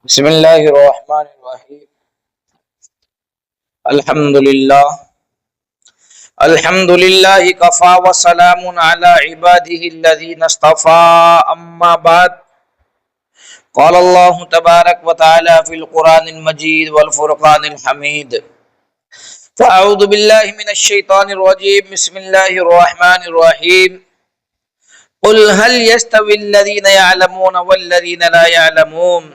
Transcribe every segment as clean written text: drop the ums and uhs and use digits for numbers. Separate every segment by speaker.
Speaker 1: بسم اللہ الرحمن الرحیم الحمد للہ کفا وسلام علی عباده الذین اصطفى اما بعد قال اللہ تبارک وتعالی فی القرآن المجید والفرقان الحمید فاعوذ باللہ من الشیطان الرجیم بسم اللہ الرحمن الرحیم قل هل يستوي الذین يعلمون والذین لا يعلمون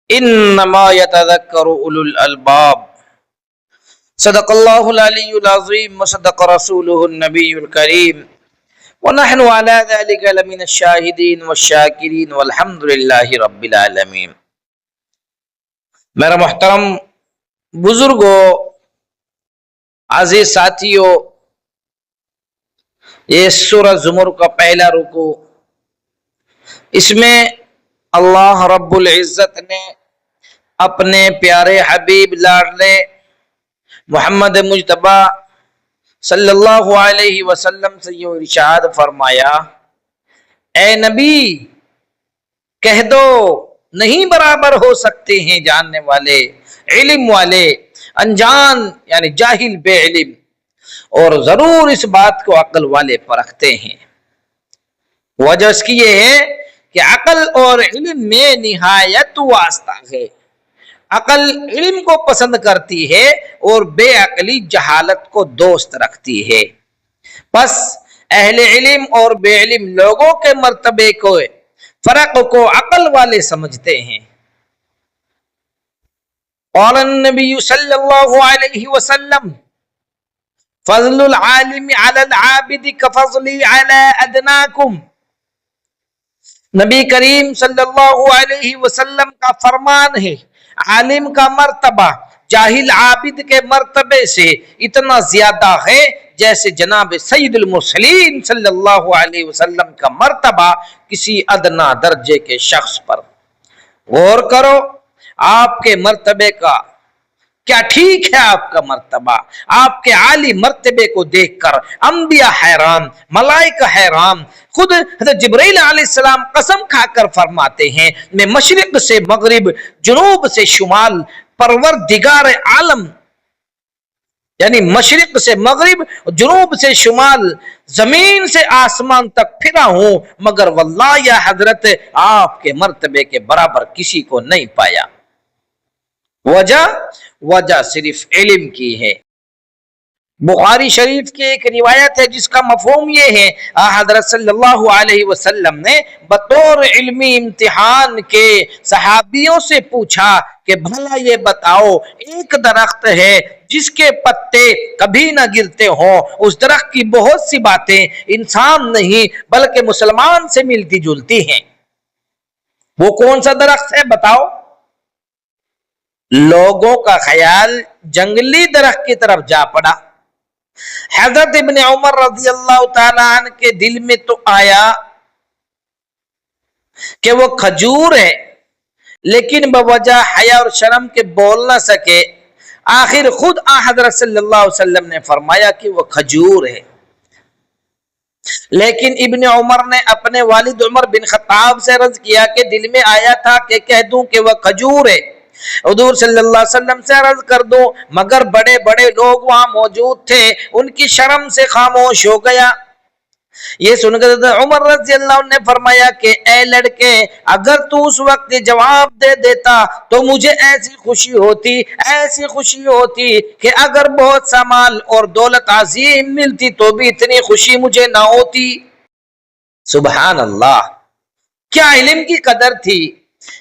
Speaker 1: انما يتذكر اولو الالباب صدق اللہ العلی العظیم وصدق رسولہ النبی الکریم ونحن على ذلك لمن الشاہدین والشاکرین والحمد للہ رب العالمین۔ میرا محترم بزرگوں، عزیز ساتھیوں، یہ سورہ زمر کا پہلا رکوع، اس میں اللہ رب العزت نے اپنے پیارے حبیب لاڈلے محمد مجتبی صلی اللہ علیہ وسلم سے یہ ارشاد فرمایا، اے نبی کہہ دو نہیں برابر ہو سکتے ہیں جاننے والے علم والے انجان یعنی جاہل بے علم، اور ضرور اس بات کو عقل والے پرکھتے ہیں۔ وجہ اس کی یہ ہے کہ عقل اور علم میں نہایت واسطہ ہے۔ عقل علم کو پسند کرتی ہے اور بے عقلی جہالت کو دوست رکھتی ہے۔ پس اہل علم اور بے علم لوگوں کے مرتبے کو فرق کو عقل والے سمجھتے ہیں۔ قال النبی صلی اللہ علیہ وسلم فضل العالم علی العابد کفضلی علی ادناکم۔ نبی کریم صلی اللہ علیہ وسلم کا فرمان ہے، عالم کا مرتبہ جاہل عابد کے مرتبے سے اتنا زیادہ ہے جیسے جناب سید المرسلین صلی اللہ علیہ وسلم کا مرتبہ کسی ادنا درجے کے شخص پر۔ غور کرو آپ کے مرتبے کا کیا ٹھیک ہے، آپ کا مرتبہ، آپ کے عالی مرتبے کو دیکھ کر انبیاء حیران، ملائکہ حیران، خود حضرت جبرائیل علیہ السلام قسم کھا کر فرماتے ہیں، میں مشرق سے مغرب، جنوب سے شمال، پروردگار عالم یعنی مشرق سے مغرب، جنوب سے شمال، زمین سے آسمان تک پھرا ہوں، مگر واللہ یا حضرت آپ کے مرتبے کے برابر کسی کو نہیں پایا۔ وجہ صرف علم کی ہے۔ بخاری شریف کی ایک روایت ہے جس کا مفہوم یہ ہے، حضرت صلی اللہ علیہ وسلم نے بطور علمی امتحان کے صحابیوں سے پوچھا کہ بھلا یہ بتاؤ، ایک درخت ہے جس کے پتے کبھی نہ گرتے ہوں، اس درخت کی بہت سی باتیں انسان نہیں بلکہ مسلمان سے ملتی جلتی ہیں، وہ کون سا درخت ہے بتاؤ؟ لوگوں کا خیال جنگلی درخت کی طرف جا پڑا۔ حضرت ابن عمر رضی اللہ تعالیٰ عنہ کے دل میں تو آیا کہ وہ کھجور ہے، لیکن بوجہ حیا اور شرم کے بول نہ سکے۔ آخر خود حضرت صلی اللہ علیہ وسلم نے فرمایا کہ وہ کھجور ہے، لیکن ابن عمر نے اپنے والد عمر بن خطاب سے عرض کیا کہ دل میں آیا تھا کہ کہہ دوں کہ وہ کھجور ہے، حضور صلی اللہ علیہ وسلم سے عرض کر دو، مگر بڑے بڑے لوگ وہاں موجود تھے، ان کی شرم سے خاموش ہو گیا۔ یہ سن کر عمر رضی اللہ عنہ نے فرمایا کہ اے لڑکے، اگر تو اس وقت جواب دے دیتا تو مجھے ایسی خوشی ہوتی کہ اگر بہت سا مال اور دولت عظیم ملتی تو بھی اتنی خوشی مجھے نہ ہوتی۔ سبحان اللہ، کیا علم کی قدر تھی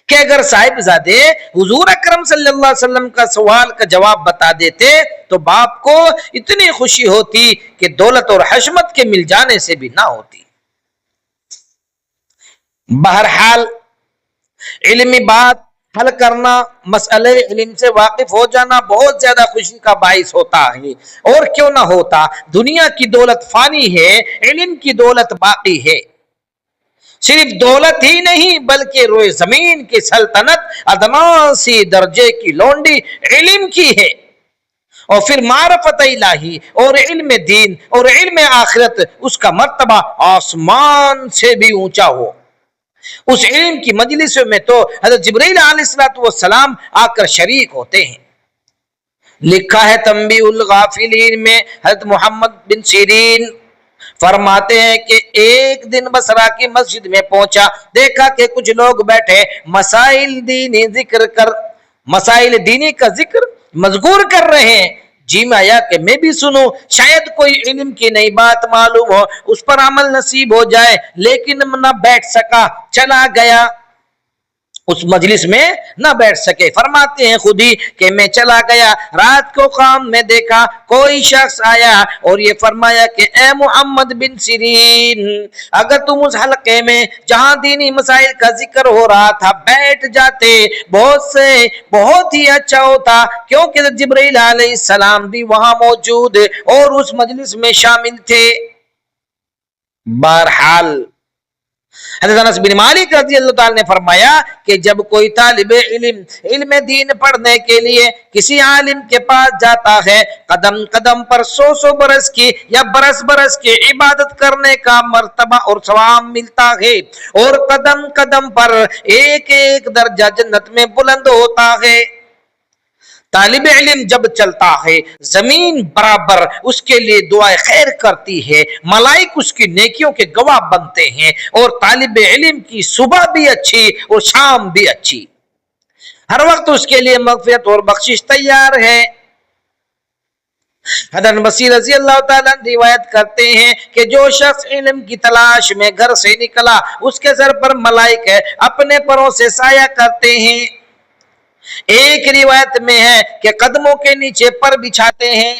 Speaker 1: کہ اگر صاحبزادے حضور اکرم صلی اللہ علیہ وسلم کا سوال کا جواب بتا دیتے تو باپ کو اتنی خوشی ہوتی کہ دولت اور حشمت کے مل جانے سے بھی نہ ہوتی۔ بہرحال علمی بات حل کرنا، مسئلے علم سے واقف ہو جانا بہت زیادہ خوشی کا باعث ہوتا ہے، اور کیوں نہ ہوتا، دنیا کی دولت فانی ہے، علم کی دولت باقی ہے۔ صرف دولت ہی نہیں بلکہ روئے زمین کی سلطنت ادنا سی درجے کی لونڈی علم کی ہے، اور پھر معرفت الہی اور علم دین اور علم آخرت، اس کا مرتبہ آسمان سے بھی اونچا ہو۔ اس علم کی مجلس میں تو حضرت جبرائیل علیہ السلام آ کر شریک ہوتے ہیں۔ لکھا ہے تنبیہ الغافلین میں، حضرت محمد بن سیرین فرماتے ہیں کہ ایک دن بصرہ کی مسجد میں پہنچا، دیکھا کہ کچھ لوگ بیٹھے مسائل دینی کا ذکر مذکور کر رہے ہیں۔ جی میں آیا کہ میں بھی سنوں، شاید کوئی علم کی نئی بات معلوم ہو، اس پر عمل نصیب ہو جائے، لیکن نہ بیٹھ سکا، چلا گیا، اس مجلس میں نہ بیٹھ سکے۔ فرماتے ہیں خود ہی کہ میں چلا گیا، رات کو خواب میں دیکھا کوئی شخص آیا اور یہ فرمایا کہ اے محمد بن سیرین، اگر تم اس حلقے میں جہاں دینی مسائل کا ذکر ہو رہا تھا بیٹھ جاتے بہت ہی اچھا ہوتا، کیونکہ جبرائیل علیہ السلام بھی وہاں موجود اور اس مجلس میں شامل تھے۔ بہرحال حضرت انس بن مالک رضی اللہ تعالی نے فرمایا کہ جب کوئی طالب علم دین پڑھنے کے لیے کسی عالم کے پاس جاتا ہے، قدم قدم پر 100 برس کی یا برس کی عبادت کرنے کا مرتبہ اور ثواب ملتا ہے، اور قدم قدم پر ایک ایک درجہ جنت میں بلند ہوتا ہے۔ طالب علم جب چلتا ہے زمین برابر اس کے لیے دعائیں خیر کرتی ہے، ملائک اس کی نیکیوں کے گواہ بنتے ہیں، اور طالب علم کی صبح بھی اچھی اور شام بھی اچھی، ہر وقت اس کے لیے مغفرت اور بخشش تیار ہے۔ حضرت مسیح رضی اللہ تعالیٰ روایت کرتے ہیں کہ جو شخص علم کی تلاش میں گھر سے نکلا، اس کے سر پر ملائک اپنے پروں سے سایہ کرتے ہیں۔ ایک روایت میں ہے کہ قدموں کے نیچے پر بچھاتے ہیں،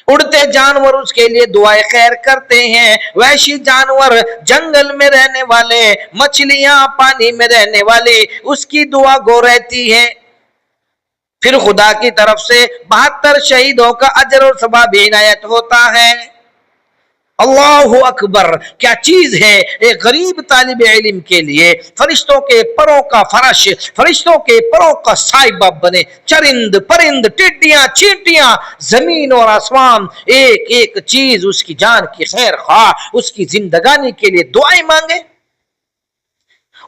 Speaker 1: اڑتے جانور اس کے لیے دعائیں خیر کرتے ہیں، وحشی جانور، جنگل میں رہنے والے، مچھلیاں پانی میں رہنے والے اس کی دعا گو رہتی ہے۔ پھر خدا کی طرف سے 72 شہیدوں کا اجر اور ثواب عنایت ہوتا ہے۔ اللہ اکبر، کیا چیز ہے ایک غریب طالب علم کے لیے فرشتوں کے پروں کا فرش، فرشتوں کے پروں کا سائبہ بنے، چرند پرند ٹڈیاں چینٹیاں زمین اور آسمان ایک ایک چیز اس کی جان کی خیر خواہ، اس کی زندگانی کے لیے دعائیں مانگے،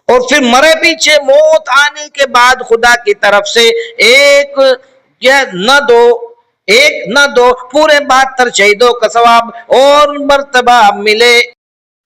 Speaker 1: اور پھر مرے پیچھے موت آنے کے بعد خدا کی طرف سے ایک نہ دو پورے 72 شہیدوں کا ثواب اور مرتبہ ملے۔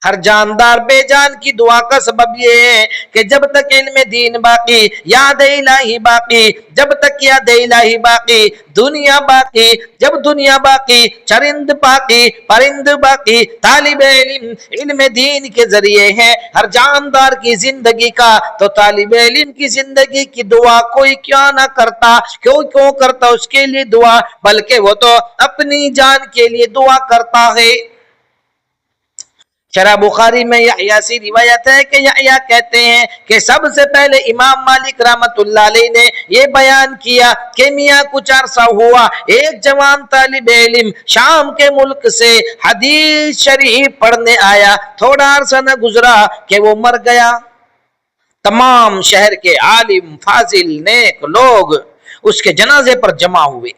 Speaker 1: ہر جاندار بے جان کی دعا کا سبب یہ ہے کہ جب تک علم دین باقی، یاد الہی باقی، جب تک یاد الہی باقی، دنیا باقی، جب دنیا باقی، چرند باقی، پرند باقی۔ طالب علم دین کے ذریعے ہے ہر جاندار کی زندگی کا، تو طالب علم کی زندگی کی دعا کوئی کیا نہ کرتا، کیوں کرتا اس کے لیے دعا، بلکہ وہ تو اپنی جان کے لیے دعا کرتا ہے۔ شرح بخاری میں یحییٰ سے روایت ہے کہ یحییٰ کہتے ہیں کہ سب سے پہلے امام مالک رحمت اللہ علیہ نے یہ بیان کیا کہ میاں کچھ عرصہ ہوا ایک جوان طالب علم شام کے ملک سے حدیث شریف پڑھنے آیا، تھوڑا عرصہ نہ گزرا کہ وہ مر گیا۔ تمام شہر کے عالم فاضل نیک لوگ اس کے جنازے پر جمع ہوئے،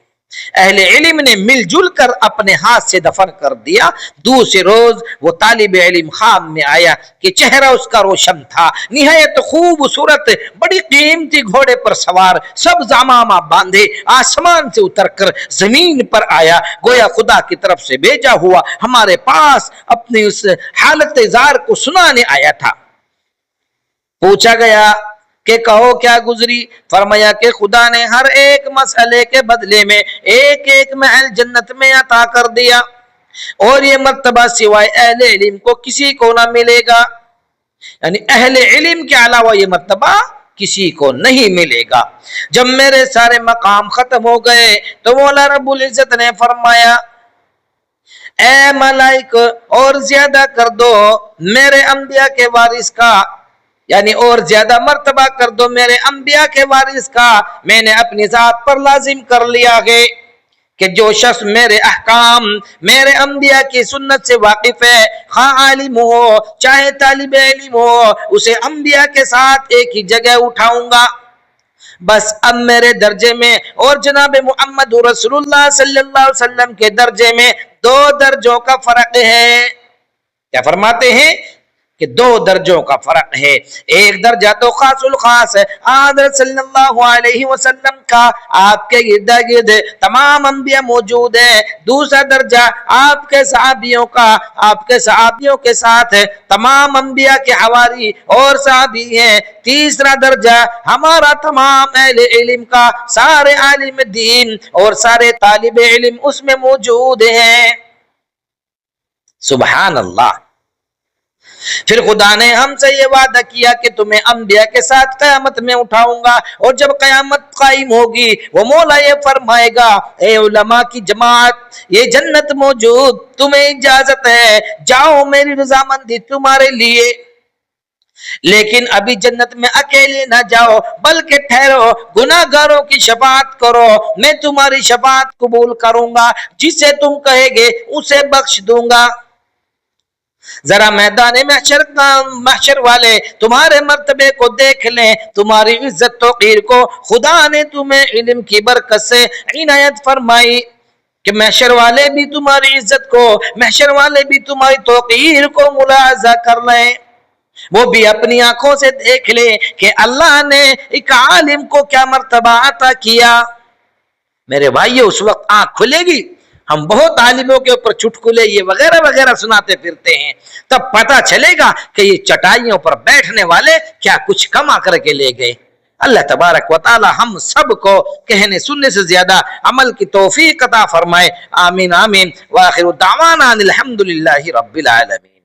Speaker 1: اہل علم نے مل جل کر اپنے ہاتھ سے دفن کر دیا۔ دوسرے روز وہ طالب علم خواب میں آیا کہ چہرہ اس کا روشن تھا، نہایت خوبصورت، بڑی قیمتی گھوڑے پر سوار، سبز عمامہ باندھے آسمان سے اتر کر زمین پر آیا، گویا خدا کی طرف سے بھیجا ہوا ہمارے پاس اپنی اس حالت زار کو سنانے آیا تھا۔ پوچھا گیا کہ کہو کیا گزری؟ فرمایا کہ خدا نے ہر ایک مسئلے کے بدلے میں ایک ایک محل جنت میں عطا کر دیا، اور یہ مرتبہ سوائے اہل علم کو کسی کو نہ ملے گا، یعنی اہل علم کے علاوہ یہ مرتبہ کسی کو نہیں ملے گا۔ جب میرے سارے مقام ختم ہو گئے تو مولا رب العزت نے فرمایا اے ملائک اور زیادہ کر دو میرے انبیاء کے وارث کا، یعنی اور زیادہ مرتبہ کر دو میرے انبیاء کے وارث کا۔ میں نے اپنی ذات پر لازم کر لیا ہے کہ جو شخص میرے احکام، میرے انبیاء کی سنت سے واقف ہے، خواہ عالم ہو چاہے طالب علم ہو، اسے انبیاء کے ساتھ ایک ہی جگہ اٹھاؤں گا۔ بس اب میرے درجے میں اور جناب محمد رسول اللہ صلی اللہ علیہ وسلم کے درجے میں 2 درجوں کا فرق ہے۔ کیا فرماتے ہیں کہ دو درجوں کا فرق ہے. ایک درجہ تو خاص الخاص ہے، حضرت صلی اللہ علیہ وسلم کا، آپ کے ارد گرد تمام انبیاء موجود ہیں. دوسرا درجہ آپ کے صحابیوں کا، آپ کے صحابیوں کے ساتھ تمام انبیاء کے حواری اور صحابی ہیں. تیسرا درجہ ہمارا تمام اہل علم کا، سارے عالم دین اور سارے طالب علم اس میں موجود ہیں. سبحان اللہ. پھر خدا نے ہم سے یہ وعدہ کیا کہ تمہیں انبیاء کے ساتھ قیامت میں اٹھاؤں گا، اور جب قیامت قائم ہوگی وہ مولا یہ فرمائے گا، اے علماء کی جماعت، یہ جنت موجود، تمہیں اجازت ہے، جاؤ، میری رضامندی تمہارے لیے. لیکن ابھی جنت میں اکیلے نہ جاؤ، بلکہ ٹھہرو، گناہ گاروں کی شفاعت کرو، میں تمہاری شفاعت قبول کروں گا، جسے تم کہے گے اسے بخش دوں گا. ذرا میدان محشر والے تمہارے مرتبے کو دیکھ لیں، تمہاری عزت توقیر کو خدا نے تمہیں علم کی برکت سے عنایت فرمائی کہ محشر والے بھی تمہاری عزت کو، محشر والے بھی تمہاری توقیر کو ملاحظہ کر لیں، وہ بھی اپنی آنکھوں سے دیکھ لیں کہ اللہ نے ایک عالم کو کیا مرتبہ عطا کیا. میرے بھائیو، اس وقت آنکھ کھلے گی. ہم بہت عالموں کے اوپر چٹکلے یہ وغیرہ وغیرہ سناتے پھرتے ہیں، تب پتہ چلے گا کہ یہ چٹائیوں پر بیٹھنے والے کیا کچھ کما کر کے لے گئے. اللہ تبارک و تعالی ہم سب کو کہنے سننے سے زیادہ عمل کی توفیق عطا فرمائے. آمین آمین. وآخر دعوانا الحمدللہ رب العالمین.